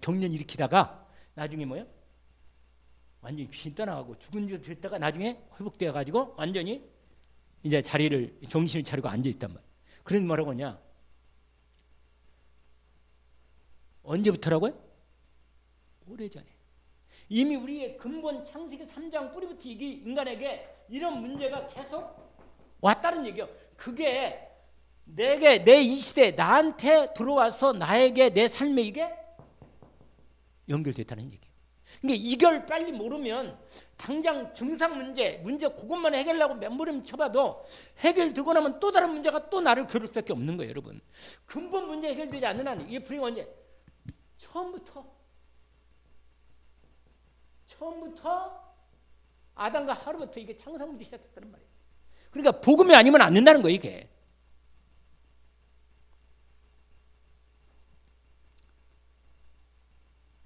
경련 일으키다가 나중에 뭐예요? 완전히 귀신 떠나가고 죽은 줄 됐다가 나중에 회복되어 가지고 완전히 이제 정신을 차리고 앉아 있단 말이에요. 그래서 뭐라고 하냐? 언제부터라고요? 오래전에. 이미 우리의 근본 창세기 3장 뿌리부터 인간에게 이런 문제가 계속 왔다는 얘기예요. 그게 내게 내 이 시대 나한테 들어와서 나에게 내 삶에 이게 연결됐다는 얘기예요. 그러니까 이걸 빨리 모르면 당장 증상 문제 그것만 해결하고 맴부림쳐봐도 해결되고 나면 또 다른 문제가 또 나를 괴롭힐 수밖에 없는 거예요. 여러분, 근본 문제 해결되지 않는 한 이게 불행이 언제? 처음부터 아담과 하루부터 이게 창상부터 시작했다는 말이에요. 그러니까 복음이 아니면 안 된다는 거예요. 이게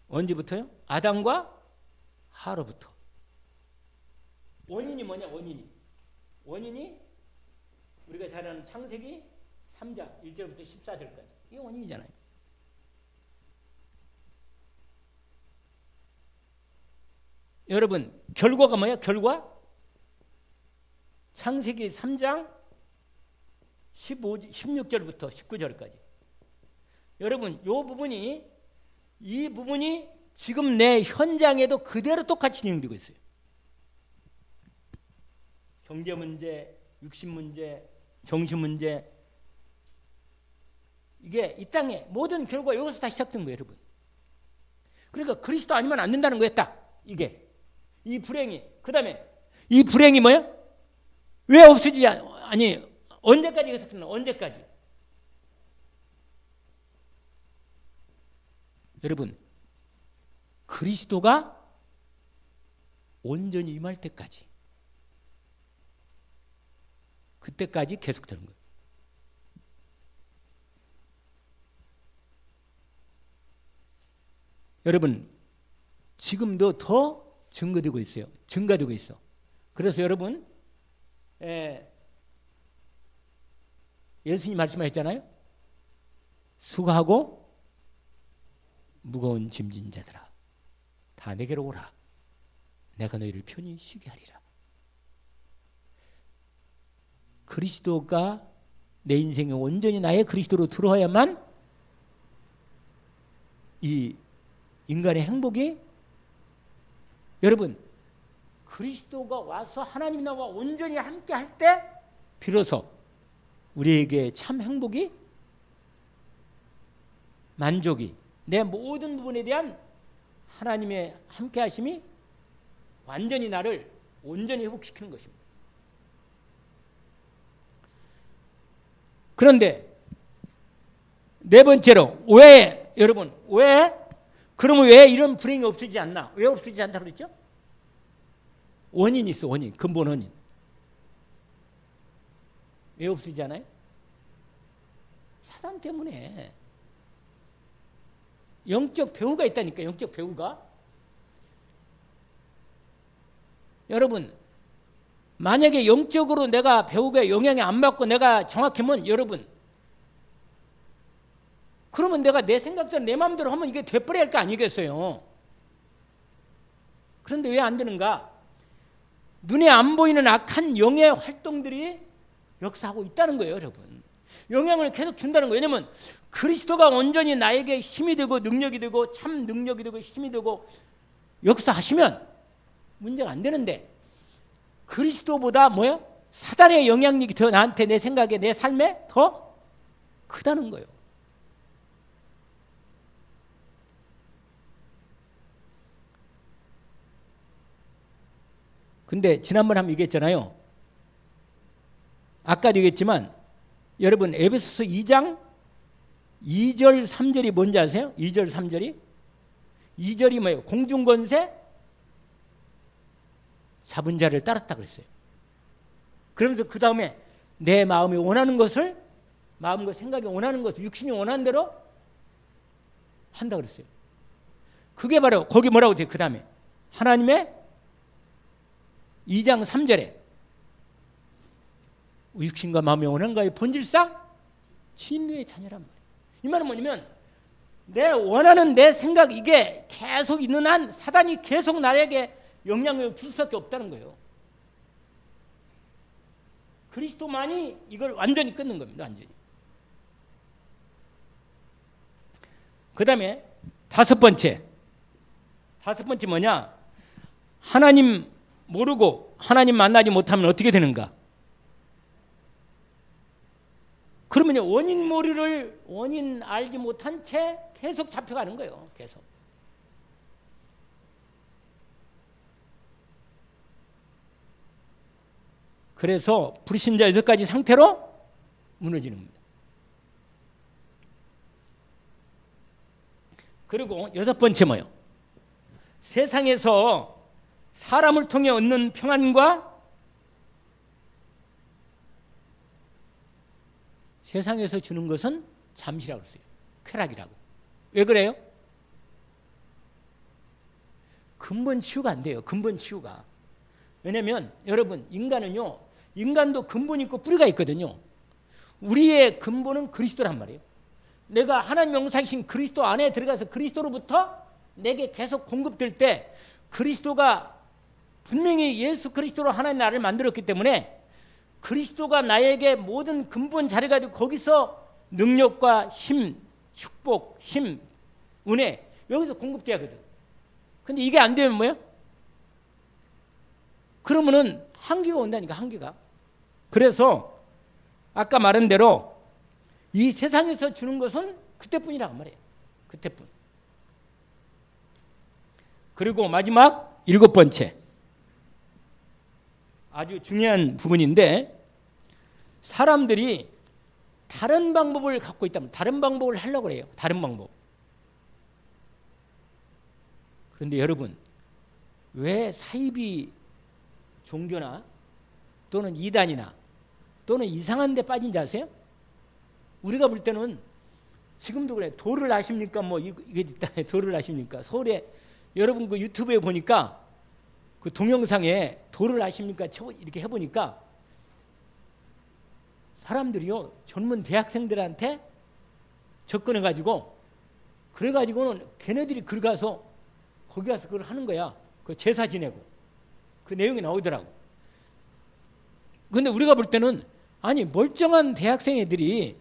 언제부터요? 아담과 하루부터. 원인이 뭐냐? 원인이 우리가 잘 아는 창세기 3장 1절부터 14절까지. 이게 원인이잖아요. 여러분, 결과가 뭐야? 결과? 창세기 3장 16절부터 19절까지. 여러분, 이 부분이 지금 내 현장에도 그대로 똑같이 진행되고 있어요. 경제 문제, 육신 문제, 정신 문제, 이게 이 땅의 모든 결과가 여기서 다 시작된 거예요, 여러분. 그러니까 그리스도 아니면 안 된다는 거예요, 딱. 이게 이 불행이. 그 다음에 이 불행이 뭐야? 왜 없어지지? 아니, 언제까지 계속되나? 언제까지? 여러분, 그리스도가 온전히 임할 때까지, 그때까지 계속되는 거예요. 여러분, 지금도 더 증거되고 있어요. 증가되고 있어. 그래서 여러분, 예수님이 말씀하셨잖아요. 수고하고 무거운 짐진 자들아, 다 내게로 오라. 내가 너희를 편히 쉬게 하리라. 그리스도가 내 인생에 온전히 나의 그리스도로 들어와야만 이 인간의 행복이, 여러분, 그리스도가 와서 하나님 나와 온전히 함께 할 때 비로소 우리에게 참 행복이, 만족이, 내 모든 부분에 대한 하나님의 함께 하심이 완전히 나를 온전히 회복시키는 것입니다. 그런데 네 번째로, 왜 여러분, 그러면 왜 이런 불행이 없어지지 않나? 왜 없어지지 않다 그랬죠? 원인이 있어. 원인, 근본 원인. 왜 없어지지 않아요? 사단 때문에. 영적 배후가 있다니까. 영적 배후가. 여러분, 만약에 영적으로 내가 배후가 영향이 안 받고 내가 정확하면, 여러분, 그러면 내가 내 생각대로 내 마음대로 하면 이게 돼버려야 할 거 아니겠어요? 그런데 왜 안 되는가? 눈에 안 보이는 악한 영의 활동들이 역사하고 있다는 거예요, 여러분. 영향을 계속 준다는 거예요. 왜냐하면 그리스도가 온전히 나에게 힘이 되고 능력이 되고 참 능력이 되고 힘이 되고 역사하시면 문제가 안 되는데, 그리스도보다 뭐예요? 사단의 영향력이 더 나한테, 내 생각에, 내 삶에 더 크다는 거예요. 근데 지난번에 한번 얘기했잖아요. 아까도 얘기했지만, 여러분, 에베소서 2장 2절 3절이 뭔지 아세요? 2절 3절이? 2절이 뭐예요? 공중권세 잡은 자를 따랐다 그랬어요. 그러면서 그 다음에 내 마음이 원하는 것을, 마음과 생각이 원하는 것을 육신이 원하는 대로 한다 그랬어요. 그게 바로 거기 뭐라고 돼요? 그 다음에 하나님의 2장 3절에 육신과 마음이 원하는 것의 본질상 진노의 자녀란 말이에요. 이 말은 뭐냐면, 내 원하는 내 생각, 이게 계속 있는 한 사단이 계속 나에게 영향을 줄 수밖에 없다는 거예요. 그리스도만이 이걸 완전히 끊는 겁니다. 완전히. 그 다음에 다섯 번째 뭐냐? 하나님 모르고 하나님 만나지 못하면 어떻게 되는가? 그러면 원인 알지 못한 채 계속 잡혀가는 거예요. 계속. 그래서 불신자 6가지 상태로 무너지는 겁니다. 그리고 6번째 뭐예요? 세상에서 사람을 통해 얻는 평안과 세상에서 주는 것은 잠시라고 했어요. 쾌락이라고. 왜 그래요? 근본 치유가 안 돼요. 근본 치유가. 왜냐하면 여러분 인간도 근본이 있고 뿌리가 있거든요. 우리의 근본은 그리스도란 말이에요. 내가 하나님 영상이신 그리스도 안에 들어가서 그리스도로부터 내게 계속 공급될 때 그리스도가 분명히 예수 그리스도로 하나님 나를 만들었기 때문에 그리스도가 나에게 모든 근본 자리가 거기서 능력과 힘, 축복, 힘, 은혜 여기서 공급돼야 하거든. 근데 이게 안 되면 뭐야? 그러면은 한계가 온다니까, 한계가. 그래서 아까 말한 대로 이 세상에서 주는 것은 그때뿐이라고 말이에요. 그때뿐. 그리고 마지막 7번째. 아주 중요한 부분인데 사람들이 다른 방법을 갖고 있다면 다른 방법을 하려고 그래요. 다른 방법. 그런데 여러분 왜 사이비 종교나 또는 이단이나 또는 이상한 데 빠진지 아세요? 우리가 볼 때는 지금도 그래. 도를 아십니까? 뭐 이게 있다. 도를 아십니까? 서울에 여러분 그 유튜브에 보니까 그 동영상에 도를 아십니까? 이렇게 해보니까 사람들이요 젊은 대학생들한테 접근해가지고 그래가지고는 걔네들이 거기 가서 그걸 하는 거야. 그 제사 지내고 그 내용이 나오더라고. 근데 우리가 볼 때는 아니 멀쩡한 대학생 애들이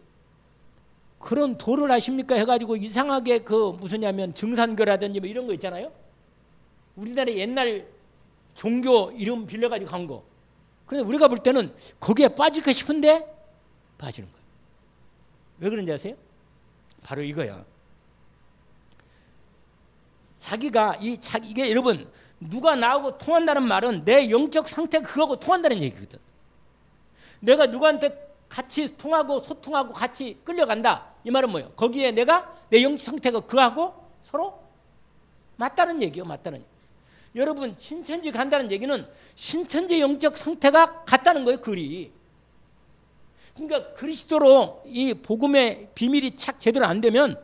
그런 도를 아십니까? 해가지고 이상하게 그 무슨냐면 증산교라든지 뭐 이런 거 있잖아요. 우리나라 옛날 종교 이름 빌려가지고 간 거. 그런데 우리가 볼 때는 거기에 빠질까 싶은데 빠지는 거예요. 왜 그런지 아세요? 바로 이거야. 이게 여러분 누가 나하고 통한다는 말은 내 영적 상태가 그거하고 통한다는 얘기거든. 내가 누구한테 같이 통하고 소통하고 같이 끌려간다. 이 말은 뭐예요? 거기에 내가 내 영적 상태가 그하고 서로 맞다는 얘기예요. 맞다는 얘기. 여러분 신천지 간다는 얘기는 신천지 영적 상태가 같다는 거예요. 글이. 그러니까 그리스도로 이 복음의 비밀이 착 제대로 안 되면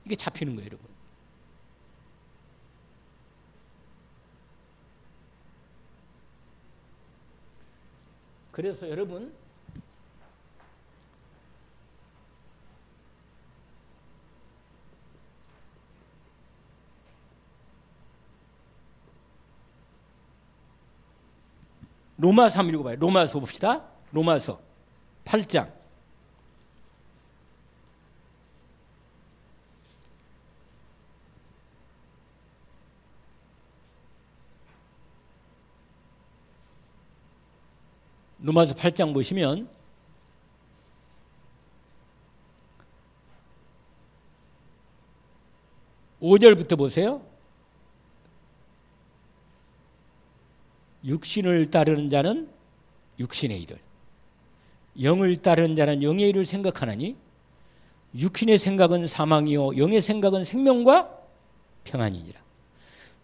이게 잡히는 거예요. 여러분. 그래서 여러분 로마서 한번 읽어봐요. 로마서 봅시다. 로마서 8장. 로마서 8장 보시면 (5절부터) 보세요. 육신을 따르는 자는 육신의 일을, 영을 따르는 자는 영의 일을 생각하나니 육신의 생각은 사망이요 영의 생각은 생명과 평안이니라.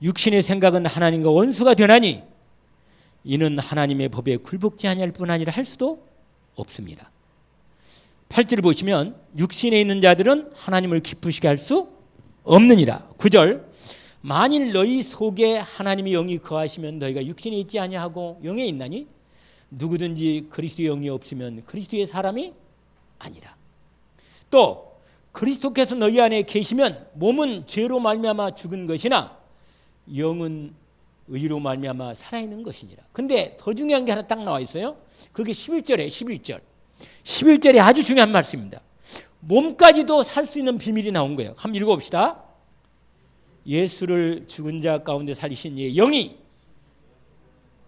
육신의 생각은 하나님과 원수가 되나니 이는 하나님의 법에 굴복지 아니할 뿐 아니라 할 수도 없습니다. 8절을 보시면 육신에 있는 자들은 하나님을 기쁘시게 할 수 없느니라. 9절 만일 너희 속에 하나님의 영이 거하시면 너희가 육신에 있지 아니하고 영에 있나니 누구든지 그리스도의 영이 없으면 그리스도의 사람이 아니라. 또 그리스도께서 너희 안에 계시면 몸은 죄로 말미암아 죽은 것이나 영은 의로 말미암아 살아있는 것이니라. 근데 더 중요한 게 하나 딱 나와 있어요. 그게 11절에 11절. 11절에 아주 중요한 말씀입니다. 몸까지도 살 수 있는 비밀이 나온 거예요. 한번 읽어봅시다. 예수를 죽은 자 가운데 살리신 이의 영이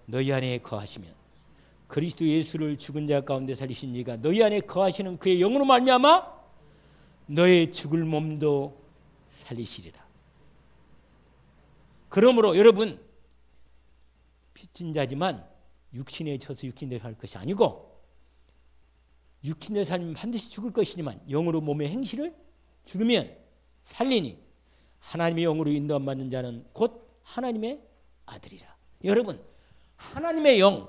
너희 안에 거하시면 그리스도 예수를 죽은 자 가운데 살리신 이가 너희 안에 거하시는 그의 영으로 말미암아 너의 죽을 몸도 살리시리라. 그러므로 여러분, 빚진 자지만 육신에 져서 육신대로 살 것이 아니고, 육신대로 살면 반드시 죽을 것이지만 영으로 몸의 행실을 죽으면 살리니 하나님의 영으로 인도함 받는 자는 곧 하나님의 아들이라. 여러분, 하나님의 영,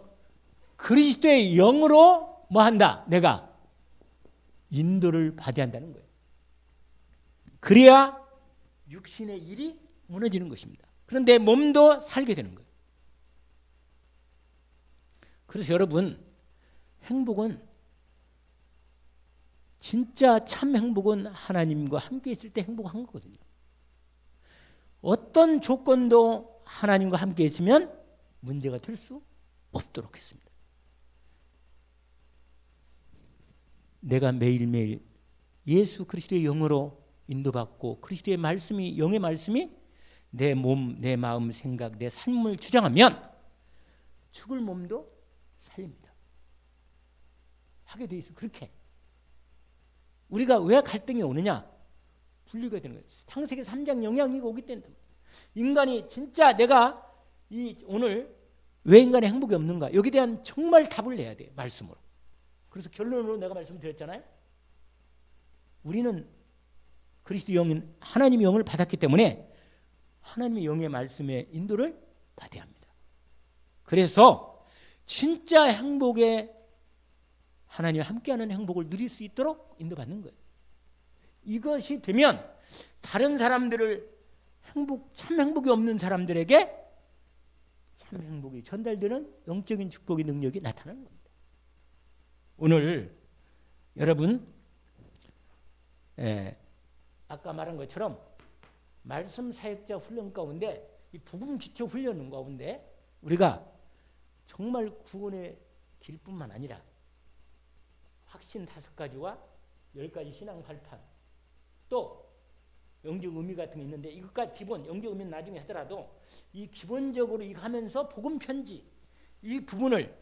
그리스도의 영으로 뭐 한다? 내가 인도를 받아야 한다는 거예요. 그래야 육신의 일이 무너지는 것입니다. 그런데 몸도 살게 되는 거예요. 그래서 여러분, 행복은, 진짜 참 행복은 하나님과 함께 있을 때 행복한 거거든요. 어떤 조건도 하나님과 함께 있으면 문제가 될 수 없도록 했습니다. 내가 매일매일 예수 그리스도의 영으로 인도받고 그리스도의 말씀이, 영의 말씀이 내 몸, 내 마음, 생각, 내 삶을 주장하면 죽을 몸도 살립니다. 하게 돼 있어. 그렇게 우리가 왜 갈등이 오느냐? 분리가 되는 거예요. 창세기 3장 영향이 오기 때문에. 인간이 진짜 내가 오늘 왜 인간의 행복이 없는가? 여기에 대한 정말 답을 내야 돼요. 말씀으로. 그래서 결론으로 내가 말씀드렸잖아요. 우리는 그리스도 영인 하나님의 영을 받았기 때문에 하나님의 영의 말씀의 인도를 받아야 합니다. 그래서 진짜 행복에 하나님과 함께하는 행복을 누릴 수 있도록 인도받는 거예요. 이것이 되면 다른 사람들을 참 행복이 없는 사람들에게 참 행복이 전달되는 영적인 축복의 능력이 나타나는 겁니다. 오늘 여러분, 아까 말한 것처럼 말씀 사역자 훈련 가운데, 이 복음 기초 훈련 가운데 우리가 정말 구원의 길뿐만 아니라 확신 5가지와 10가지 신앙 발판, 또 영적 의미 같은 게 있는데, 이것까지 기본 영적 의미는 나중에 하더라도 이 기본적으로 이거 하면서 복음 편지, 이 부분을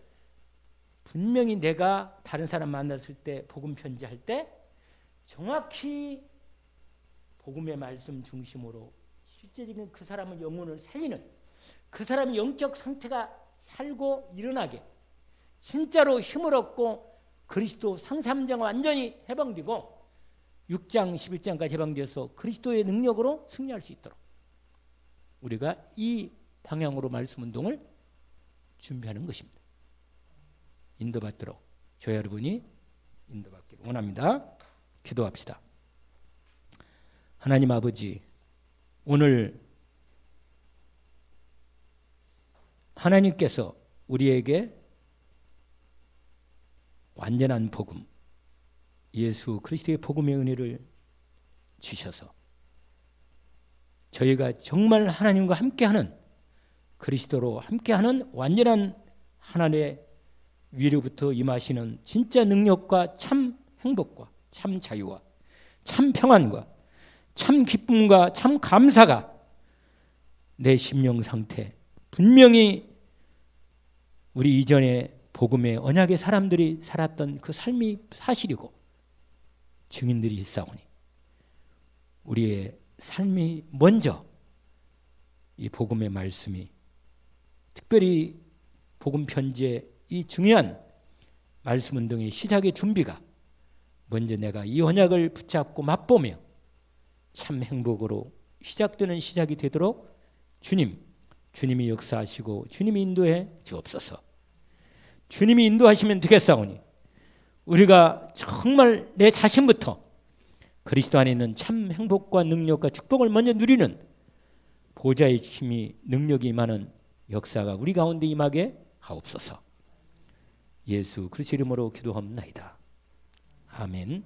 분명히 내가 다른 사람 만났을 때 복음 편지 할 때 정확히 복음의 말씀 중심으로 실제적인 그 사람의 영혼을 살리는, 그 사람의 영적 상태가 살고 일어나게 진짜로 힘을 얻고 그리스도 상삼장 완전히 해방되고 6장 11장까지 해방되어서 그리스도의 능력으로 승리할 수 있도록 우리가 이 방향으로 말씀 운동을 준비하는 것입니다. 인도받도록 저 여러분이 인도받기를 원합니다. 기도합시다. 하나님 아버지, 오늘 하나님께서 우리에게 완전한 복음, 예수 그리스도의 복음의 은혜를 주셔서 저희가 정말 하나님과 함께하는, 그리스도로 함께하는 완전한 하나님의 위로부터 임하시는 진짜 능력과 참 행복과 참 자유와 참 평안과 참 기쁨과 참 감사가 내 심령 상태, 분명히 우리 이전에 복음의 언약의 사람들이 살았던 그 삶이 사실이고 증인들이 있사오니 우리의 삶이 먼저 이 복음의 말씀이, 특별히 복음 편지의 이 중요한 말씀 운동의 시작의 준비가 먼저 내가 이 언약을 붙잡고 맛보며 참 행복으로 시작되는 시작이 되도록 주님이 역사하시고 주님이 인도해 주옵소서. 주님이 인도하시면 되겠사오니 우리가 정말 내 자신부터 그리스도 안에 있는 참 행복과 능력과 축복을 먼저 누리는 보좌의 힘이, 능력이 임하는 역사가 우리 가운데 임하게 하옵소서. 예수 그리스도 이름으로 기도합나이다. 아멘.